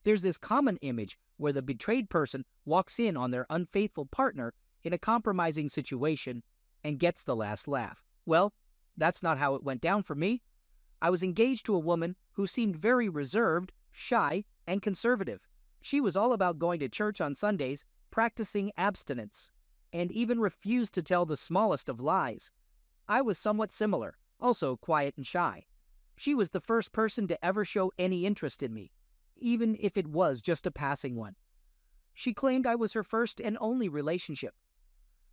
There's this common image where the betrayed person walks in on their unfaithful partner in a compromising situation and gets the last laugh. Well, that's not how it went down for me. I was engaged to a woman who seemed very reserved, shy, and conservative. She was all about going to church on Sundays, practicing abstinence, and even refused to tell the smallest of lies. I was somewhat similar, also quiet and shy. She was the first person to ever show any interest in me, even if it was just a passing one. She claimed I was her first and only relationship.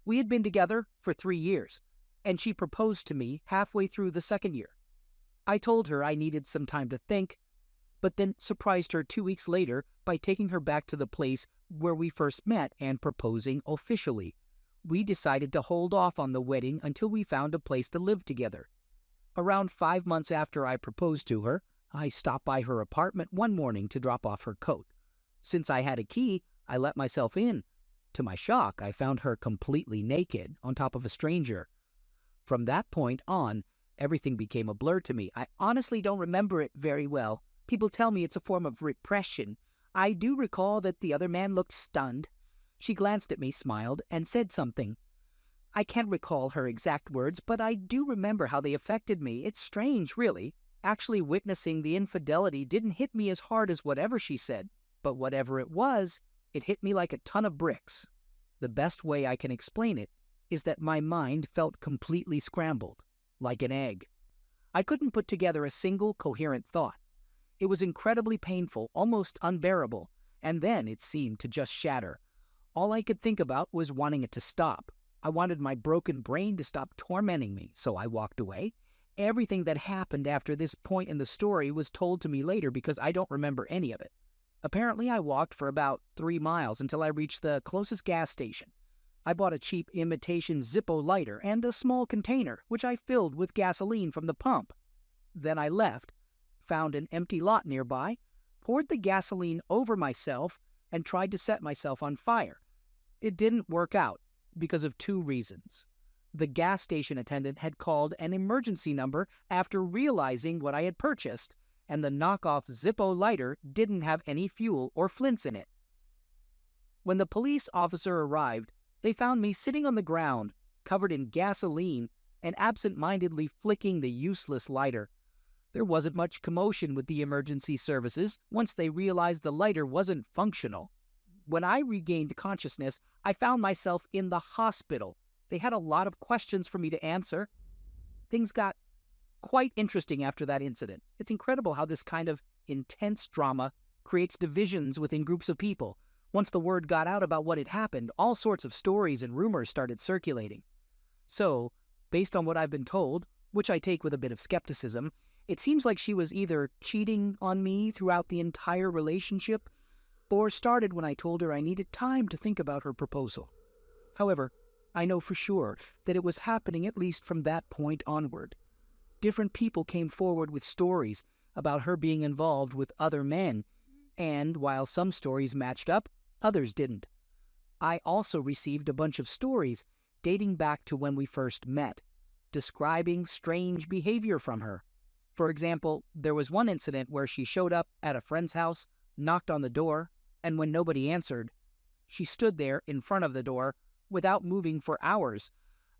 We had been together for 3 years, and she proposed to me halfway through the second year. I told her I needed some time to think, but then surprised her 2 weeks later by taking her back to the place where we first met and proposing officially. We decided to hold off on the wedding until we found a place to live together. Around 5 months after I proposed to her, I stopped by her apartment one morning to drop off her coat. Since I had a key, I let myself in. To my shock, I found her completely naked on top of a stranger. From that point on, everything became a blur to me. I honestly don't remember it very well. People tell me it's a form of repression. I do recall that the other man looked stunned. She glanced at me, smiled, and said something. I can't recall her exact words, but I do remember how they affected me. It's strange, really. Actually witnessing the infidelity didn't hit me as hard as whatever she said, but whatever it was, it hit me like a ton of bricks. The best way I can explain it is that my mind felt completely scrambled, like an egg. I couldn't put together a single coherent thought. It was incredibly painful, almost unbearable, and then it seemed to just shatter. All I could think about was wanting it to stop. I wanted my broken brain to stop tormenting me, so I walked away. Everything that happened after this point in the story was told to me later because I don't remember any of it. Apparently, I walked for about 3 miles until I reached the closest gas station. I bought a cheap imitation Zippo lighter and a small container, which I filled with gasoline from the pump. Then I left, found an empty lot nearby, poured the gasoline over myself, and tried to set myself on fire. It didn't work out because of 2 reasons. The gas station attendant had called an emergency number after realizing what I had purchased, and the knockoff Zippo lighter didn't have any fuel or flints in it. When the police officer arrived, they found me sitting on the ground, covered in gasoline, and absent-mindedly flicking the useless lighter. There wasn't much commotion with the emergency services once they realized the lighter wasn't functional. When I regained consciousness, I found myself in the hospital. They had a lot of questions for me to answer. Things got quite interesting after that incident. It's incredible how this kind of intense drama creates divisions within groups of people. Once the word got out about what had happened, all sorts of stories and rumors started circulating. So, based on what I've been told, which I take with a bit of skepticism, it seems like she was either cheating on me throughout the entire relationship or started when I told her I needed time to think about her proposal. However, I know for sure that it was happening at least from that point onward. Different people came forward with stories about her being involved with other men, and while some stories matched up, others didn't. I also received a bunch of stories dating back to when we first met, describing strange behavior from her. For example, there was one incident where she showed up at a friend's house, knocked on the door, and when nobody answered, she stood there in front of the door without moving for hours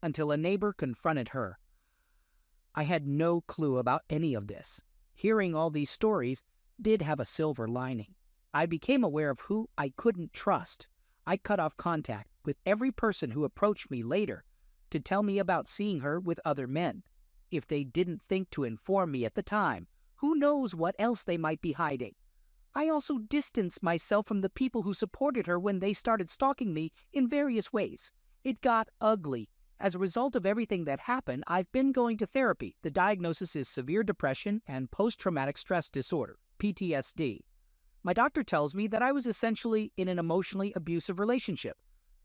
until a neighbor confronted her. I had no clue about any of this. Hearing all these stories did have a silver lining. I became aware of who I couldn't trust. I cut off contact with every person who approached me later to tell me about seeing her with other men. If they didn't think to inform me at the time, who knows what else they might be hiding? I also distanced myself from the people who supported her when they started stalking me in various ways. It got ugly. As a result of everything that happened, I've been going to therapy. The diagnosis is severe depression and post-traumatic stress disorder, PTSD. My doctor tells me that I was essentially in an emotionally abusive relationship.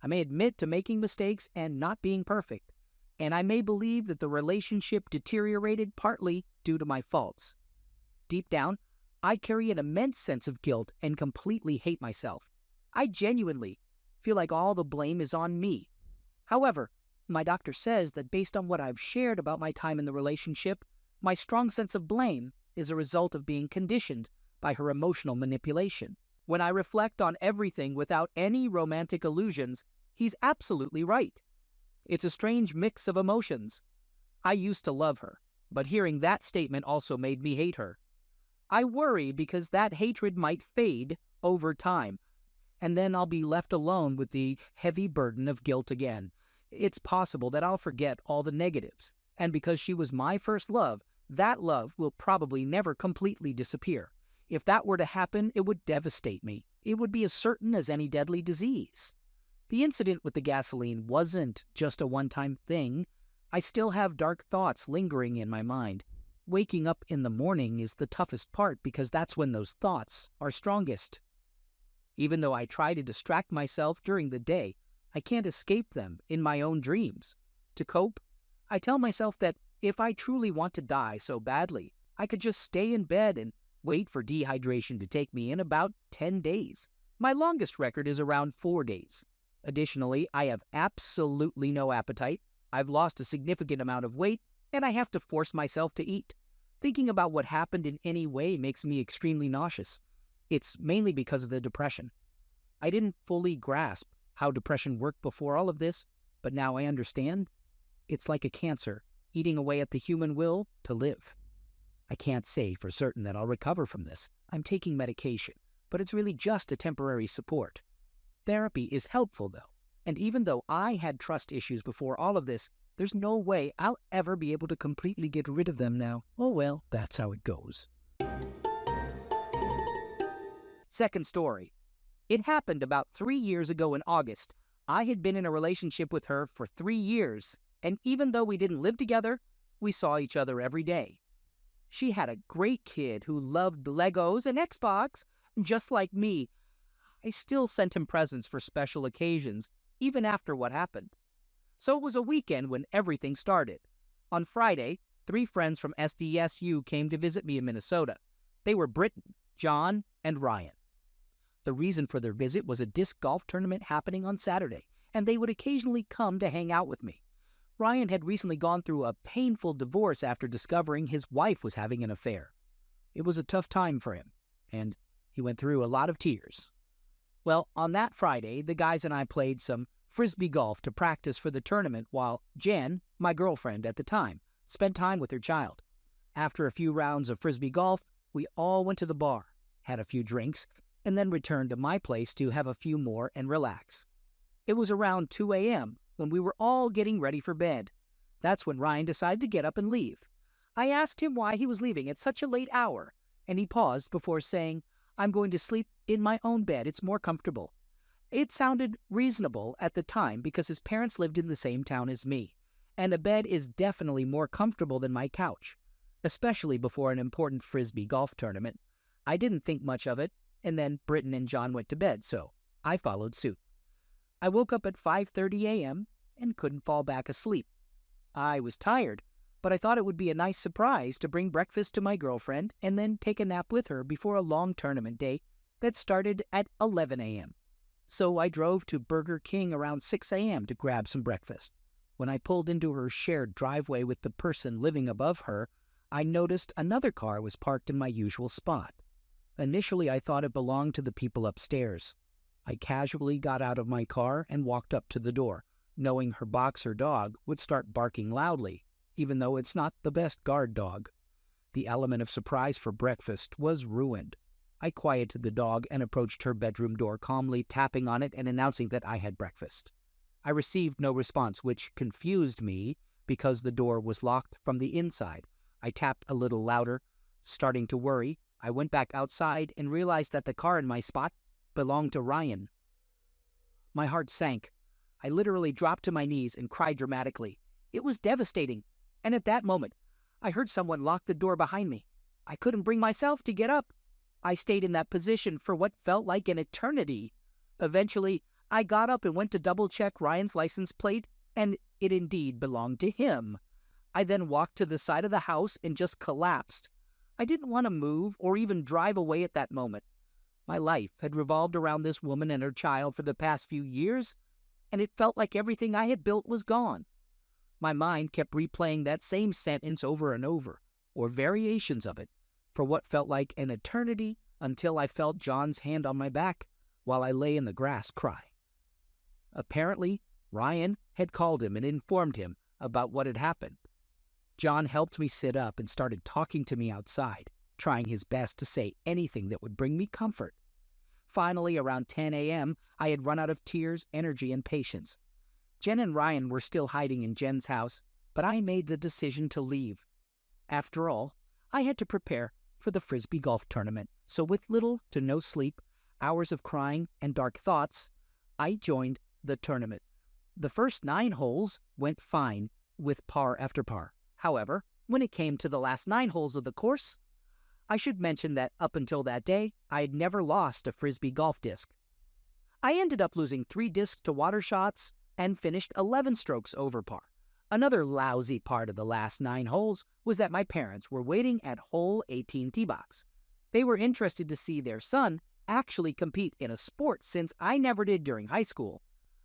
I may admit to making mistakes and not being perfect, and I may believe that the relationship deteriorated partly due to my faults. Deep down, I carry an immense sense of guilt and completely hate myself. I genuinely feel like all the blame is on me. However, my doctor says that based on what I've shared about my time in the relationship, my strong sense of blame is a result of being conditioned by her emotional manipulation. When I reflect on everything without any romantic illusions, he's absolutely right. It's a strange mix of emotions. I used to love her, but hearing that statement also made me hate her. I worry because that hatred might fade over time, and then I'll be left alone with the heavy burden of guilt again. It's possible that I'll forget all the negatives, and because she was my first love, that love will probably never completely disappear. If that were to happen, it would devastate me. It would be as certain as any deadly disease. The incident with the gasoline wasn't just a one-time thing. I still have dark thoughts lingering in my mind. Waking up in the morning is the toughest part because that's when those thoughts are strongest. Even though I try to distract myself during the day, I can't escape them in my own dreams. To cope, I tell myself that if I truly want to die so badly, I could just stay in bed and wait for dehydration to take me in about 10 days. My longest record is around 4 days. Additionally, I have absolutely no appetite. I've lost a significant amount of weight, and I have to force myself to eat. Thinking about what happened in any way makes me extremely nauseous. It's mainly because of the depression. I didn't fully grasp how depression worked before all of this, but now I understand. It's like a cancer, eating away at the human will to live. I can't say for certain that I'll recover from this. I'm taking medication, but it's really just a temporary support. Therapy is helpful, though, and even though I had trust issues before all of this, there's no way I'll ever be able to completely get rid of them now. Oh well, that's how it goes. Second story. It happened about 3 years ago in August. I had been in a relationship with her for 3 years, and even though we didn't live together, we saw each other every day. She had a great kid who loved Legos and Xbox, just like me. I still sent him presents for special occasions, even after what happened. So it was a weekend when everything started. On Friday, 3 friends from SDSU came to visit me in Minnesota. They were Britton, John, and Ryan. The reason for their visit was a disc golf tournament happening on Saturday, and they would occasionally come to hang out with me. Ryan had recently gone through a painful divorce after discovering his wife was having an affair. It was a tough time for him, and he went through a lot of tears. Well, on that Friday, the guys and I played some frisbee golf to practice for the tournament while Jen, my girlfriend at the time, spent time with her child. After a few rounds of frisbee golf, we all went to the bar, had a few drinks, and then returned to my place to have a few more and relax. It was around 2 a.m. when we were all getting ready for bed. That's when Ryan decided to get up and leave. I asked him why he was leaving at such a late hour, and he paused before saying, "I'm going to sleep in my own bed. It's more comfortable." It sounded reasonable at the time because his parents lived in the same town as me, and a bed is definitely more comfortable than my couch, especially before an important frisbee golf tournament. I didn't think much of it, and then Britton and John went to bed, so I followed suit. I woke up at 5:30 a.m. and couldn't fall back asleep. I was tired, but I thought it would be a nice surprise to bring breakfast to my girlfriend and then take a nap with her before a long tournament day that started at 11 a.m. So I drove to Burger King around 6 a.m. to grab some breakfast. When I pulled into her shared driveway with the person living above her, I noticed another car was parked in my usual spot. Initially, I thought it belonged to the people upstairs. I casually got out of my car and walked up to the door, knowing her boxer dog would start barking loudly, even though it's not the best guard dog. The element of surprise for breakfast was ruined. I quieted the dog and approached her bedroom door, calmly tapping on it and announcing that I had breakfast. I received no response, which confused me because the door was locked from the inside. I tapped a little louder, starting to worry. I went back outside and realized that the car in my spot belonged to Ryan. My heart sank. I literally dropped to my knees and cried dramatically. It was devastating, and at that moment, I heard someone lock the door behind me. I couldn't bring myself to get up. I stayed in that position for what felt like an eternity. Eventually, I got up and went to double-check Ryan's license plate, and it indeed belonged to him. I then walked to the side of the house and just collapsed. I didn't want to move or even drive away at that moment. My life had revolved around this woman and her child for the past few years, and it felt like everything I had built was gone. My mind kept replaying that same sentence over and over, or variations of it, for what felt like an eternity until I felt John's hand on my back while I lay in the grass crying. Apparently, Ryan had called him and informed him about what had happened. John helped me sit up and started talking to me outside, trying his best to say anything that would bring me comfort. Finally, around 10 a.m., I had run out of tears, energy, and patience. Jen and Ryan were still hiding in Jen's house, but I made the decision to leave. After all, I had to prepare for the Frisbee golf tournament, so with little to no sleep, hours of crying, and dark thoughts, I joined the tournament. The first 9 holes went fine with par after par. However, when it came to the last 9 holes of the course, I should mention that up until that day, I had never lost a Frisbee golf disc. I ended up losing 3 discs to water shots and finished 11 strokes over par. Another lousy part of the last 9 holes was that my parents were waiting at hole 18 tee box. They were interested to see their son actually compete in a sport since I never did during high school.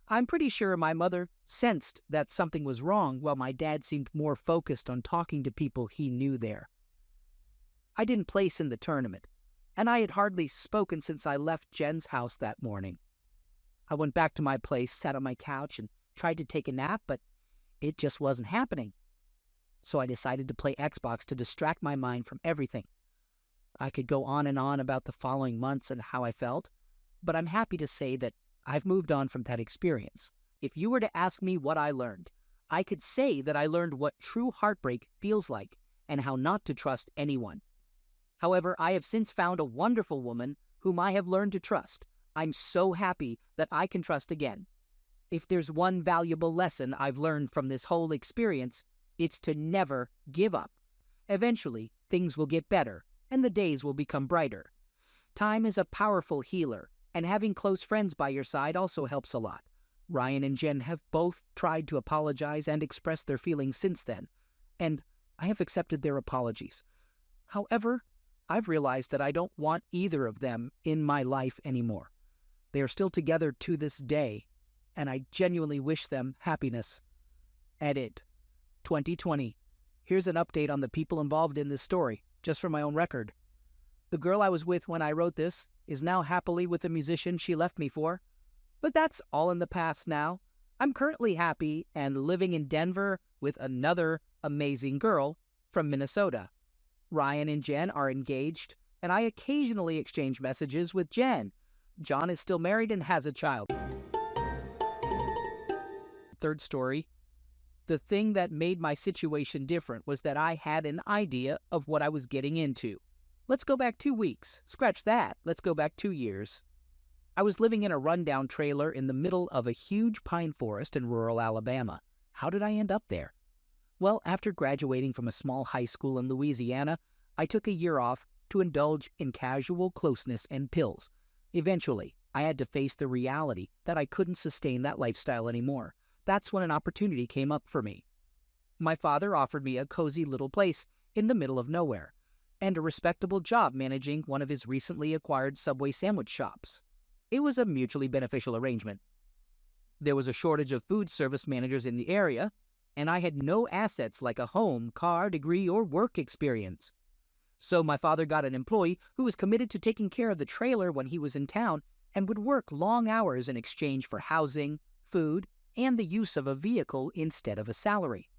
I'm pretty sure my mother sensed that something was wrong while my dad seemed more focused on talking to people he knew there. I didn't place in the tournament, and I had hardly spoken since I left Jen's house that morning. I went back to my place, sat on my couch, and tried to take a nap, but it just wasn't happening. So I decided to play Xbox to distract my mind from everything. I could go on and on about the following months and how I felt, but I'm happy to say that I've moved on from that experience. If you were to ask me what I learned, I could say that I learned what true heartbreak feels like and how not to trust anyone. However, I have since found a wonderful woman whom I have learned to trust. I'm so happy that I can trust again. If there's one valuable lesson I've learned from this whole experience, it's to never give up. Eventually, things will get better, and the days will become brighter. Time is a powerful healer, and having close friends by your side also helps a lot. Ryan and Jen have both tried to apologize and express their feelings since then, and I have accepted their apologies. However, I've realized that I don't want either of them in my life anymore. They are still together to this day, and I genuinely wish them happiness. Edit. 2020. Here's an update on the people involved in this story, just for my own record. The girl I was with when I wrote this is now happily with the musician she left me for. But that's all in the past now. I'm currently happy and living in Denver with another amazing girl from Minnesota. Ryan and Jen are engaged, and I occasionally exchange messages with Jen. John is still married and has a child. Third story. The thing that made my situation different was that I had an idea of what I was getting into. Let's go back 2 weeks. Scratch that. Let's go back 2 years. I was living in a rundown trailer in the middle of a huge pine forest in rural Alabama. How did I end up there? Well, after graduating from a small high school in Louisiana, I took a year off to indulge in casual closeness and pills. Eventually, I had to face the reality that I couldn't sustain that lifestyle anymore. That's when an opportunity came up for me. My father offered me a cozy little place in the middle of nowhere and a respectable job managing one of his recently acquired Subway sandwich shops. It was a mutually beneficial arrangement. There was a shortage of food service managers in the area, and I had no assets like a home, car, degree, or work experience. So my father got an employee who was committed to taking care of the trailer when he was in town and would work long hours in exchange for housing, food, and the use of a vehicle instead of a salary.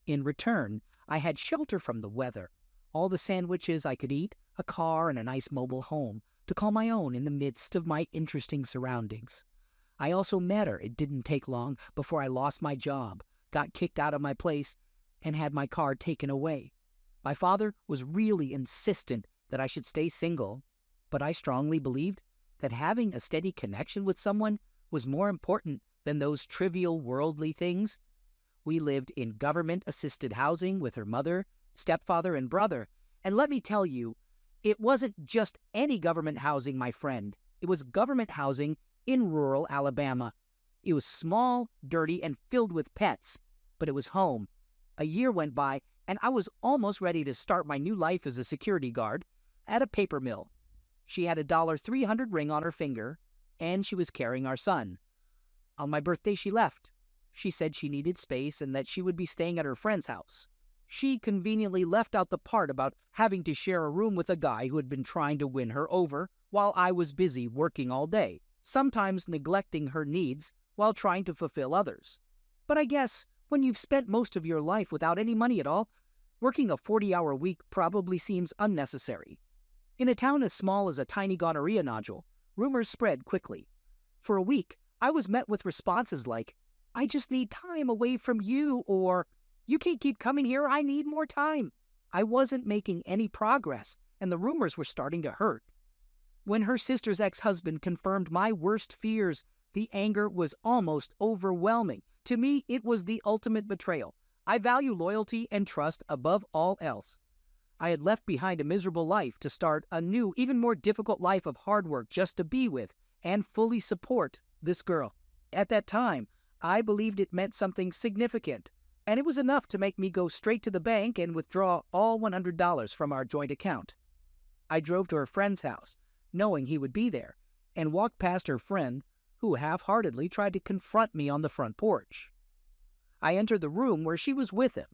In return, I had shelter from the weather, all the sandwiches I could eat, a car, and a nice mobile home to call my own in the midst of my interesting surroundings. I also met her. It didn't take long before I lost my job, got kicked out of my place, and had my car taken away. My father was really insistent that I should stay single, but I strongly believed that having a steady connection with someone was more important than those trivial worldly things. We lived in government-assisted housing with her mother, stepfather, and brother, and let me tell you, it wasn't just any government housing, my friend. It was government housing in rural Alabama. It was small, dirty, and filled with pets, but it was home. A year went by, and I was almost ready to start my new life as a security guard at a paper mill. She had a $300 ring on her finger, and she was carrying our son. On my birthday, she left. She said she needed space and that she would be staying at her friend's house. She conveniently left out the part about having to share a room with a guy who had been trying to win her over while I was busy working all day, sometimes neglecting her needs while trying to fulfill others. But I guess when you've spent most of your life without any money at all, working a 40-hour week probably seems unnecessary. In a town as small as a tiny gonorrhea nodule, rumors spread quickly. For a week, I was met with responses like, "I just need time away from you," or "You can't keep coming here, I need more time." I wasn't making any progress, and the rumors were starting to hurt. When her sister's ex-husband confirmed my worst fears, the anger was almost overwhelming. To me, it was the ultimate betrayal. I value loyalty and trust above all else. I had left behind a miserable life to start a new, even more difficult life of hard work just to be with and fully support this girl. At that time, I believed it meant something significant, and it was enough to make me go straight to the bank and withdraw all $100 from our joint account. I drove to her friend's house, knowing he would be there, and walked past her friend, who half-heartedly tried to confront me on the front porch. I entered the room where she was with him,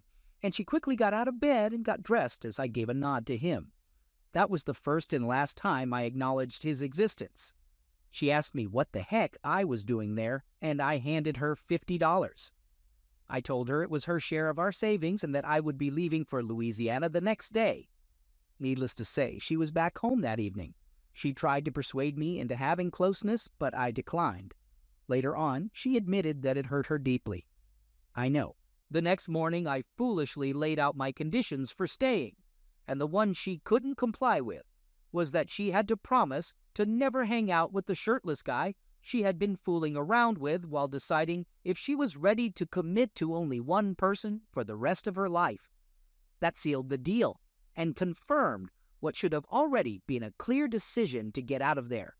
and she quickly got out of bed and got dressed as I gave a nod to him. That was the first and last time I acknowledged his existence. She asked me what the heck I was doing there, and I handed her $50. I told her it was her share of our savings and that I would be leaving for Louisiana the next day. Needless to say, she was back home that evening. She tried to persuade me into having closeness, but I declined. Later on, she admitted that it hurt her deeply. I know. The next morning, I foolishly laid out my conditions for staying, and the one she couldn't comply with was that she had to promise to never hang out with the shirtless guy she had been fooling around with while deciding if she was ready to commit to only one person for the rest of her life. That sealed the deal and confirmed what should have already been a clear decision to get out of there.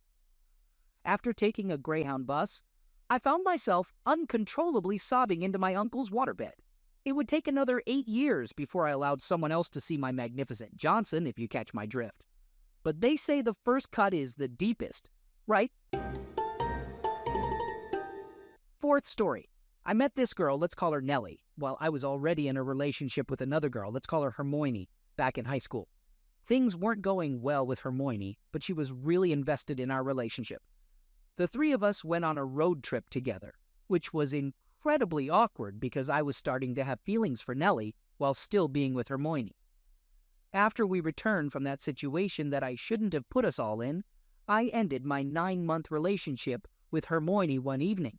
After taking a Greyhound bus, I found myself uncontrollably sobbing into my uncle's waterbed. It would take another 8 years before I allowed someone else to see my magnificent Johnson, if you catch my drift. But they say the first cut is the deepest, right? Fourth story. I met this girl, let's call her Nellie, while I was already in a relationship with another girl, let's call her Hermione, back in high school. Things weren't going well with Hermione, but she was really invested in our relationship. The three of us went on a road trip together, which was incredibly awkward because I was starting to have feelings for Nellie while still being with Hermione. After we returned from that situation that I shouldn't have put us all in, I ended my 9-month relationship with Hermione one evening.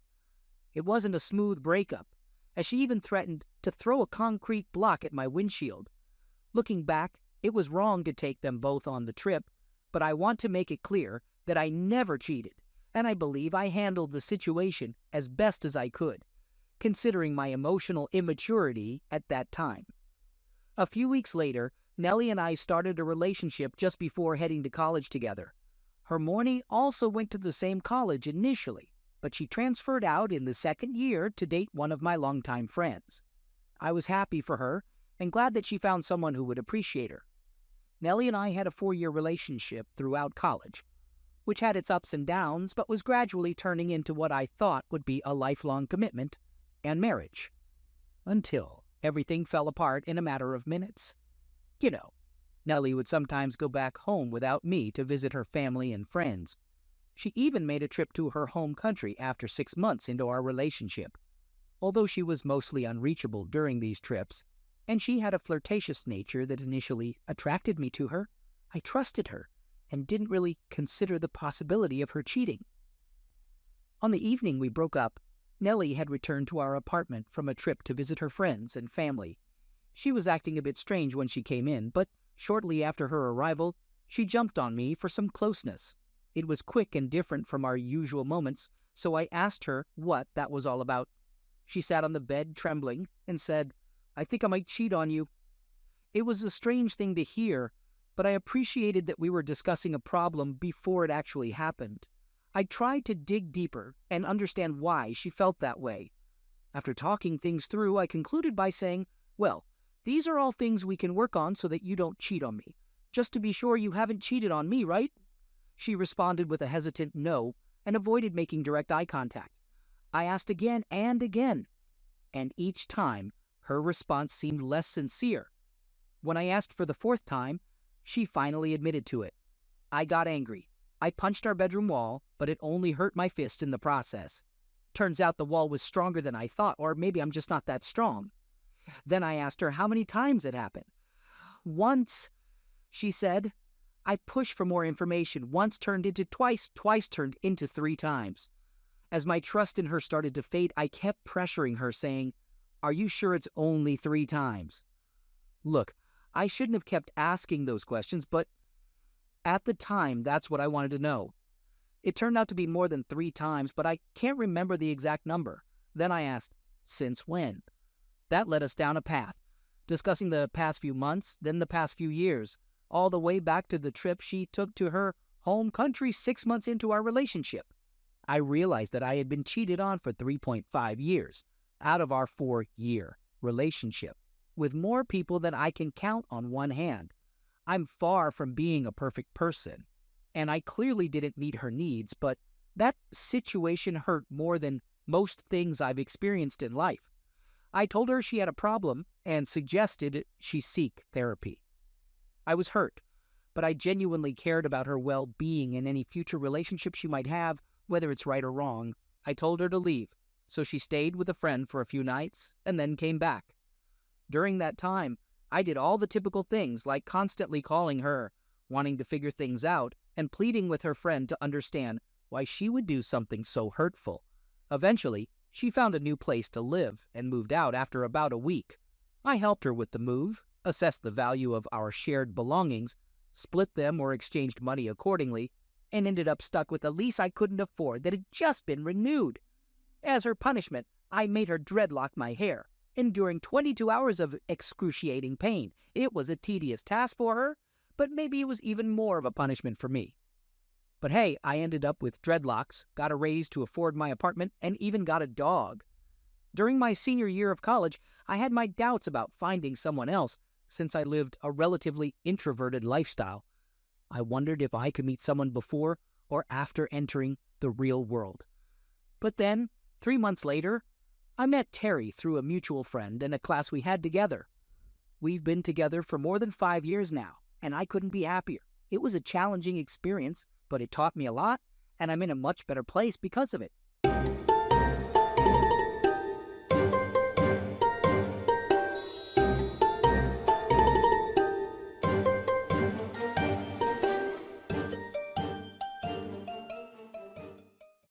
It wasn't a smooth breakup, as she even threatened to throw a concrete block at my windshield. Looking back, it was wrong to take them both on the trip, but I want to make it clear that I never cheated, and I believe I handled the situation as best as I could, considering my emotional immaturity at that time. A few weeks later, Nellie and I started a relationship just before heading to college together. Hermione also went to the same college initially, but she transferred out in the second year to date one of my longtime friends. I was happy for her and glad that she found someone who would appreciate her. Nellie and I had a 4-year relationship throughout college, which had its ups and downs, but was gradually turning into what I thought would be a lifelong commitment and marriage. Until everything fell apart in a matter of minutes. You know, Nellie would sometimes go back home without me to visit her family and friends. She even made a trip to her home country after 6 months into our relationship. Although she was mostly unreachable during these trips, and she had a flirtatious nature that initially attracted me to her, I trusted her and didn't really consider the possibility of her cheating. On the evening we broke up, Nellie had returned to our apartment from a trip to visit her friends and family. She was acting a bit strange when she came in, but shortly after her arrival, she jumped on me for some closeness. It was quick and different from our usual moments, so I asked her what that was all about. She sat on the bed trembling and said, "I think I might cheat on you." It was a strange thing to hear, but I appreciated that we were discussing a problem before it actually happened. I tried to dig deeper and understand why she felt that way. After talking things through, I concluded by saying, "Well, these are all things we can work on so that you don't cheat on me. Just to be sure you haven't cheated on me, right?" She responded with a hesitant no and avoided making direct eye contact. I asked again and again, and each time Her response seemed less sincere. When I asked for the fourth time, she finally admitted to it. I got angry. I punched our bedroom wall, but it only hurt my fist in the process. Turns out the wall was stronger than I thought, or maybe I'm just not that strong. Then I asked her how many times it happened. Once, she said. I pushed for more information. Once turned into twice, twice turned into 3 times. As my trust in her started to fade, I kept pressuring her, saying, "Are you sure it's only 3 times?" Look, I shouldn't have kept asking those questions, but at the time, that's what I wanted to know. It turned out to be more than 3 times, but I can't remember the exact number. Then I asked, "Since when?" That led us down a path, discussing the past few months, then the past few years, all the way back to the trip she took to her home country 6 months into our relationship. I realized that I had been cheated on for 3.5 years out of our 4-year relationship, with more people than I can count on one hand. I'm far from being a perfect person, and I clearly didn't meet her needs, but that situation hurt more than most things I've experienced in life. I told her she had a problem and suggested she seek therapy. I was hurt, but I genuinely cared about her well-being and any future relationship she might have, whether it's right or wrong. I told her to leave, so she stayed with a friend for a few nights and then came back. During that time, I did all the typical things like constantly calling her, wanting to figure things out, and pleading with her friend to understand why she would do something so hurtful. Eventually, she found a new place to live and moved out after about a week. I helped her with the move, assessed the value of our shared belongings, split them or exchanged money accordingly, and ended up stuck with a lease I couldn't afford that had just been renewed. As her punishment, I made her dreadlock my hair, enduring 22 hours of excruciating pain. It was a tedious task for her, but maybe it was even more of a punishment for me. But hey, I ended up with dreadlocks, got a raise to afford my apartment, and even got a dog. During my senior year of college, I had my doubts about finding someone else since I lived a relatively introverted lifestyle. I wondered if I could meet someone before or after entering the real world. But then, 3 months later, I met Terry through a mutual friend in a class we had together. We've been together for more than 5 years now, and I couldn't be happier. It was a challenging experience, but it taught me a lot, and I'm in a much better place because of it.